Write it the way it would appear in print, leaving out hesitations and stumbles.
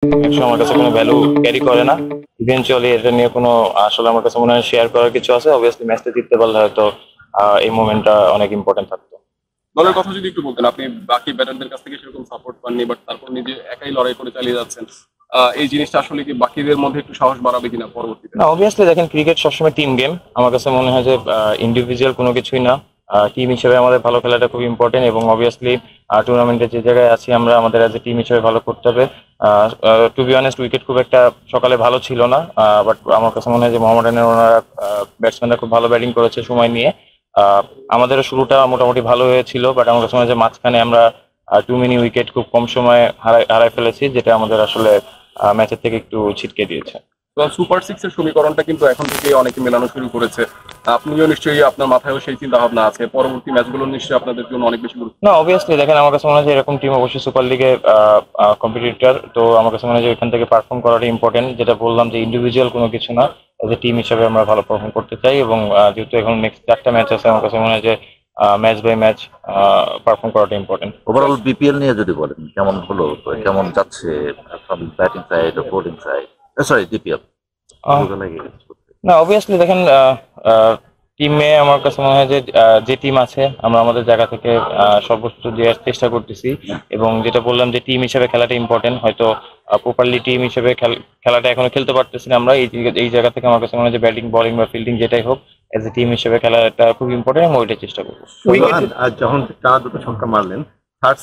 Actually আমার কাছে কোনো ভ্যালু ক্যারি করে না। ইভেনচুয়ালি এটা নিয়ে কোনো আসলে আমার কাছে মনে হয় শেয়ার করার কিছু আছে। অবভিয়াসলি ম্যাচটা জিততে পারলে হয়তো এই মোমেন্টটা অনেক ইম্পর্টেন্ট থাকতো। দলের কথা যদি একটু বলতেন, আপনি বাকি ব্যাটারদের কাছ থেকে সেরকম সাপোর্ট পাননি, বাট তারপর নিজে একাই লড়াই করে চালিয়ে যাচ্ছেন। এই জিনিসটা আসলে কি বাকিদের মধ্যে একটু সাহস বাড়াবে কিনা পরবর্তীতে? না, অবভিয়াসলি দেখেন ক্রিকেট সবসময় টিম গেম। আমার কাছে মনে হয় যে ইন্ডিভিজুয়াল কোনো কিছুই না। টিম হিসেবে আমাদের ভালো খেলাটা খুব ইম্পর্টেন্ট এবং অবভিয়াসলি টুর্নামেন্টে যে জায়গায় আছি আমরা আমাদের অ্যাজ এ টিম হিসেবে ভালো করতে হবে। টু বি অনেস্ট উইকেট খুব একটা সকালে ভালো ছিল না, বাট আমার কাছে মনে হয় যে মোহামেডানের ওনারা ব্যাটসম্যানরা খুব ভালো ব্যাটিং করেছে সময় নিয়ে। আমাদেরও শুরুটা মোটামুটি ভালো হয়েছিল, বাট আমার কাছে মনে হয় যে মাঝখানে আমরা টু মেনি উইকেট খুব কম সময়ে হারাই ফেলেছি, যেটা আমাদের আসলে ম্যাচের থেকে একটু ছিটকে দিয়েছে। তো সুপার সিক্স এর সমীকরণটা কিন্তু এখন থেকে অনেকে মেলানো শুরু করেছে। আপনিও নিশ্চয়ই, আপনার মাথায়ও সেই চিন্তা ভাবনা আছে, পরবর্তী ম্যাচগুলো নিশ্চয়ই আপনাদের জন্য অনেক বেশি গুরুত্ব। না, অবভিয়াসলি দেখেন আমার কাছে মনে হয় যে এরকম টিম অবশ্যই সুপার লিগে কম্পিটিটর। তো আমার কাছে মনে হয় যে ওইখান থেকে পারফর্ম করাটা ইম্পর্টেন্ট, যেটা বললাম যে ইন্ডিভিজুয়াল কোনো কিছু না, এজ এ টিম হিসেবে আমরা ভালো পারফর্ম করতে চাই এবং যেহেতু এখন নেক্সট 4টা ম্যাচ আছে আমার কাছে মনে হয় যে ম্যাচ বাই ম্যাচ পারফর্ম করাটা ইম্পর্টেন্ট। ওভারঅল বিপিএল নিয়ে যদি বলেন কেমন হলো, কেমন যাচ্ছে ফ্রম ব্যাটিং সাইড ও বোলিং সাইড, সরি ডিপিএল না, অবভিয়াসলি দেখেন টিমে আমার কাছে মনে হয় যে যে টিম আছে আমরা আমাদের জায়গা থেকে সর্বোচ্চ দেওয়ার চেষ্টা করতেছি এবং যেটা বললাম যে টিম হিসেবে খেলাটা ইম্পর্টেন্ট। হয়তো প্রপারলি টিম হিসেবে খেলাটা এখনো খেলতে পারতেছি না আমরা। এই জায়গা থেকে আমার কাছে মনে হয় যে ব্যাটিং বোলিং বা ফিল্ডিং যেটাই হোক, এজ এ টিম হিসেবে খেলাটা খুব ইম্পর্টেন্ট এবং ওইটাই চেষ্টা করবো। আর যখন টানা দুটো ছক্কা মারলেন, থার্ড